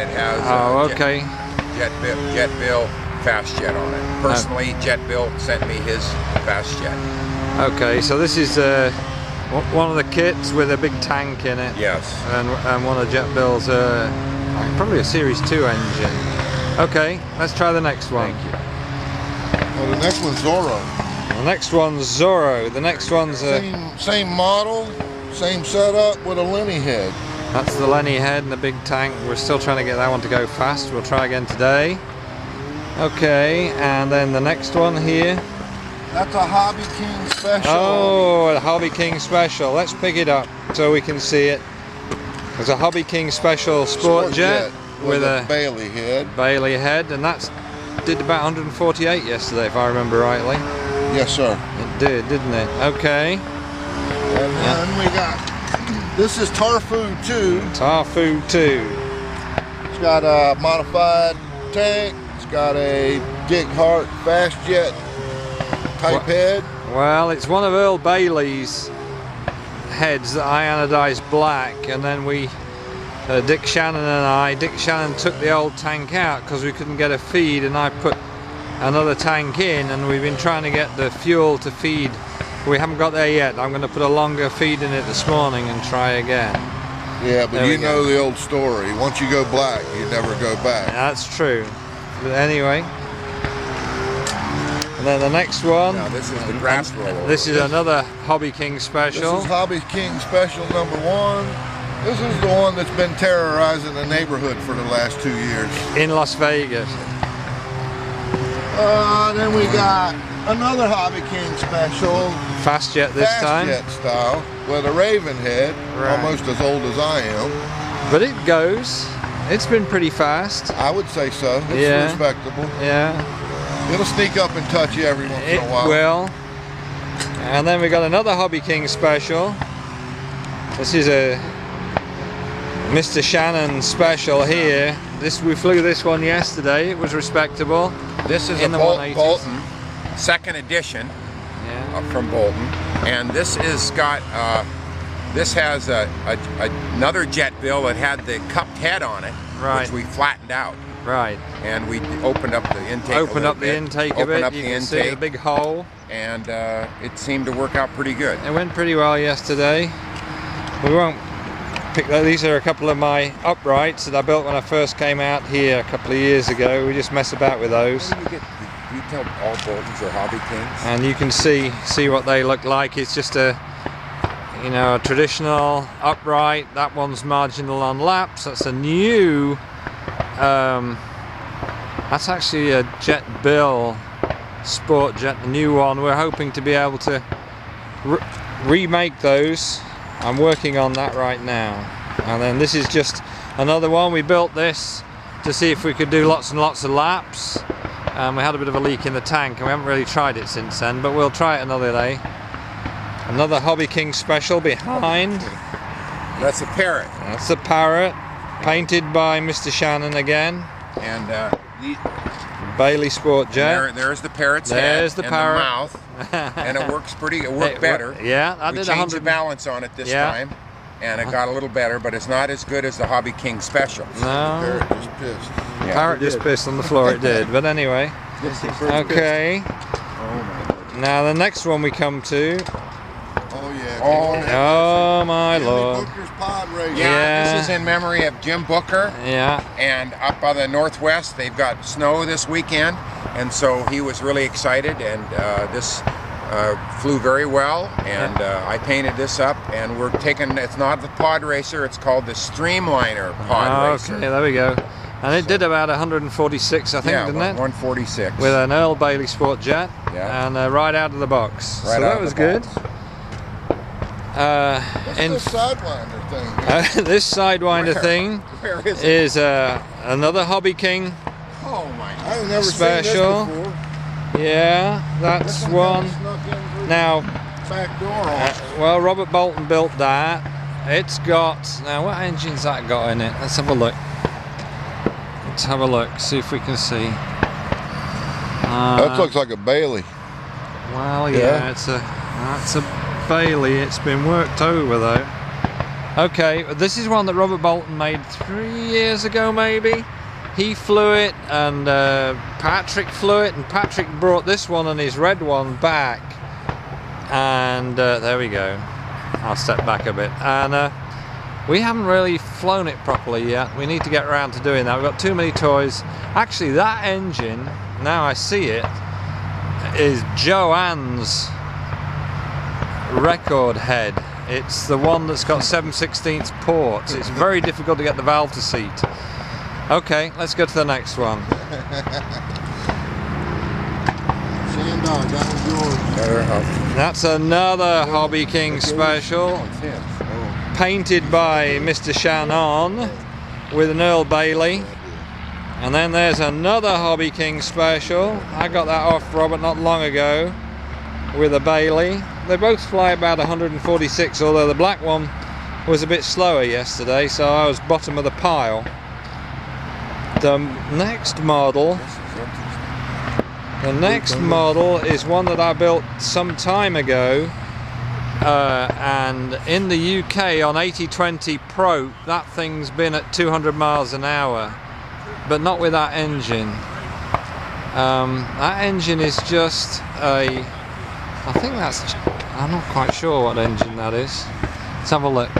it has okay. Jet Bill fast jet on it. Personally, Jet Bill sent me his fast jet. Okay, so this is one of the kits with a big tank in it. Yes. And one of Jet Bill's, probably a Series 2 engine. Okay, let's try the next one. Thank you. Well, the next one's Zorro. The next one's Zorro. The next one's same model, same setup with a Lenny head. That's the Lenny head and the big tank. We're still trying to get that one to go fast. We'll try again today. Okay, and then the next one here. That's a Hobby King Special. Oh, a Hobby King Special. Let's pick it up so we can see it. There's a Hobby King Special Sport Jet with a Bailey head. Bailey head, and that's did about 148 yesterday, if I remember rightly. Yes, sir. It did, didn't it? Okay. And then we got, this is Tarfu 2. Tarfu 2. It's got a modified tank. It's got a Dick Hart fast jet type head. Well, it's one of Earl Bailey's heads that I anodized black, and then Dick Shannon took the old tank out because we couldn't get a feed, and I put another tank in, and we've been trying to get the fuel to feed. We haven't got there yet. I'm going to put a longer feed in it this morning and try again. Yeah, but you know the old story. Once you go black, you never go back. That's true. But anyway. And then the next one. Now this is the grass roller. This is another Hobby King Special. This is Hobby King Special number 1. This is the one that's been terrorizing the neighborhood for the last 2 years. In Las Vegas. Then we got another Hobby King Special. Fast jet this time. Fast jet style with a Raven head, right. Almost as old as I am. But it goes. It's been pretty fast. I would say so. It's respectable. Yeah. It'll sneak up and touch you every once in a while. It will. And then we got another Hobby King Special. This is a Mr. Shannon special here. We flew this one yesterday. It was respectable. This is in a the Bolton, second edition from Bolton, and this has another jet bill that had the cupped head on it, right, which we flattened out. Right. And we opened up the intake. Opened up the intake a bit. You can see the big hole. And it seemed to work out pretty good. It went pretty well yesterday. We won't pick that. These are a couple of my uprights that I built when I first came out here a couple of years ago. We just mess about with those. How do you get the detailed all Boltons or Hobby Kings? And you can see what they look like. It's just a traditional upright. That one's marginal on laps. That's a new. That's actually a Jet Bill Sport Jet, the new one. We're hoping to be able to remake those. I'm working on that right now. And then this is just another one. We built this to see if we could do lots and lots of laps. We had a bit of a leak in the tank and we haven't really tried it since then, but we'll try it another day. Another Hobby King Special behind. That's a Parrot. That's a Parrot, painted by Mr. Shannon again. And Bailey Sport Jet. There's the Parrot's There's head the parrot. And the mouth. And it works it worked better. Yeah, I did We changed the balance on it this time. And it got a little better, but it's not as good as the Hobby King Specials. No. The Parrot just pissed. The Parrot just pissed on the floor, it did. But anyway. Okay. Now the next one we come to. Oh yeah. Oh my lord. Booker's pod race. Yeah, this is in memory of Jim Booker. Yeah. And up by the northwest, they've got snow this weekend, and so he was really excited. And this flew very well. And I painted this up, and we're taking. It's not the pod racer; it's called the Streamliner pod racer. Okay, there we go. And it did about 146, I think, didn't it? 146. With an Earl Bailey Sport Jet, and right out of the box. Right so that was good. What's this Sidewinder thing? This Sidewinder thing is another Hobby King I've never special. Seen this before. Yeah, that's one. Now, back door well, Robert Bolton built that. It's got, now what engine's that got in it? Let's have a look. Let's have a look, see if we can see. That looks like a Bailey. Well, yeah, that's a Bailey. It's been worked over though. Okay, this is one that Robert Bolton made 3 years ago maybe. He flew it and Patrick flew it, and Patrick brought this one and his red one back, and there we go. I'll step back a bit, and we haven't really flown it properly yet. We need to get around to doing that. We've got too many toys. Actually, that engine, now I see it, is Joanne's record head. It's the one that's got 7/16 ports. It's very difficult to get the valve to seat. Okay, let's go to the next one. Shannon, that was yours. That's another Hobby King special, painted by Mr. Shannon with an Earl Bailey. And then there's another Hobby King special. I got that off Robert not long ago with a Bailey. They both fly about 146, although the black one was a bit slower yesterday, so I was bottom of the pile. The next model is one that I built some time ago, and in the UK on 8020 Pro, that thing's been at 200 miles an hour, but not with that engine. That engine is just a, I'm not quite sure what engine that is. Let's have a look.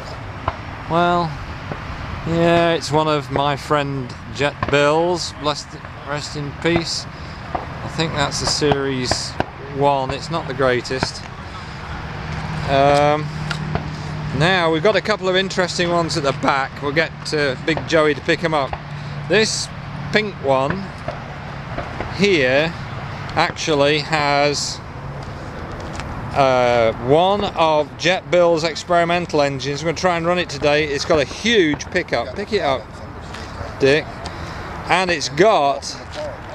Well, yeah, it's one of my friend Jet Bill's, rest in peace. I think that's a Series 1, it's not the greatest. Now we've got a couple of interesting ones at the back. We'll get Big Joey to pick them up. This pink one here actually has one of Jet Bill's experimental engines. I'm going to try and run it today. It's got a huge pickup. Pick it up, Dick. And it's got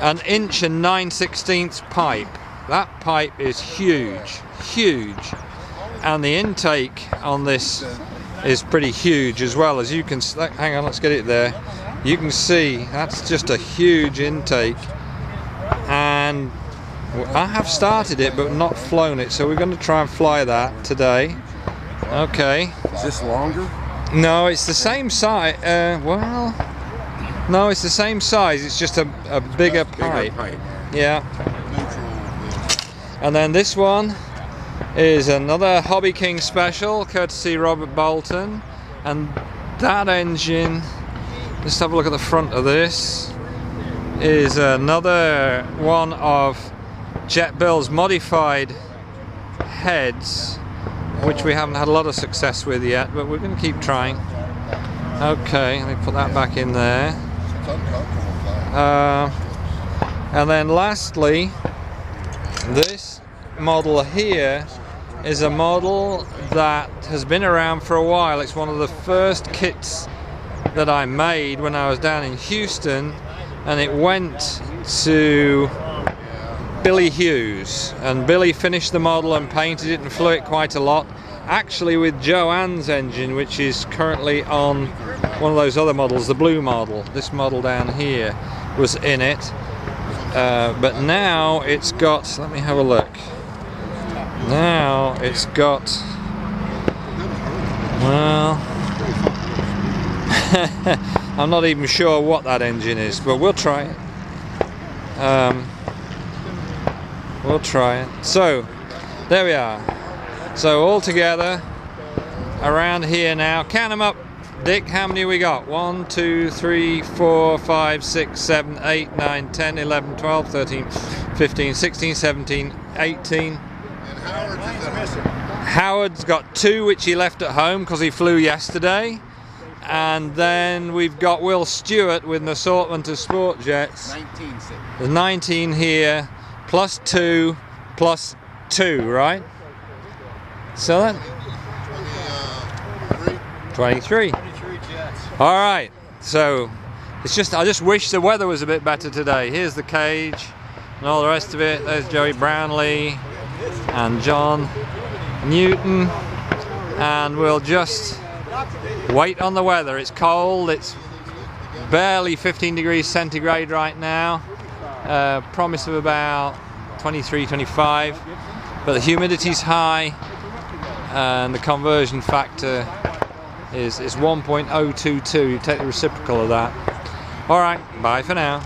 an 1 9/16 pipe. That pipe is huge, huge. And the intake on this is pretty huge as well. As you can, hang on, let's get it there. You can see that's just a huge intake. And I have started it but not flown it, so we're going to try and fly that today. Okay. Is this longer? No, it's the same size. Well, no, it's the same size. It's just a bigger pipe. Yeah. And then this one is another Hobby King special, courtesy Robert Bolton. And that engine, let's have a look at the front of this, is another one of Jet Bill's modified heads, which we haven't had a lot of success with yet, but we're going to keep trying. Okay, let me put that back in there. And then lastly, this model here is a model that has been around for a while. It's one of the first kits that I made when I was down in Houston, and it went to Billy Hughes, and Billy finished the model and painted it and flew it quite a lot, actually with Joanne's engine, which is currently on one of those other models, the blue model. This model down here was in it, but now it's got, let me have a look, now it's got, well, I'm not even sure what that engine is, but we'll try it. We'll try it. So there we are. So all together around here now, count them up, Dick. How many we got? 1, 2, 3, 4, 5, 6, 7, 8, 9, 10, 11, 12, 13, 15, 16, 17, 18. Howard's got 2, which he left at home because he flew yesterday. And then we've got Will Stewart with an assortment of sport jets. 19. There's 19 here, plus 2, plus 2, right? So that 23. All right. So it's just, I just wish the weather was a bit better today. Here's the cage and all the rest of it. There's Joey Brownlee and John Newton, and we'll just wait on the weather. It's cold. It's barely 15 degrees centigrade right now. Promise of about 23, 25, but the humidity's high and the conversion factor is 1.022. You take the reciprocal of that. Alright, bye for now.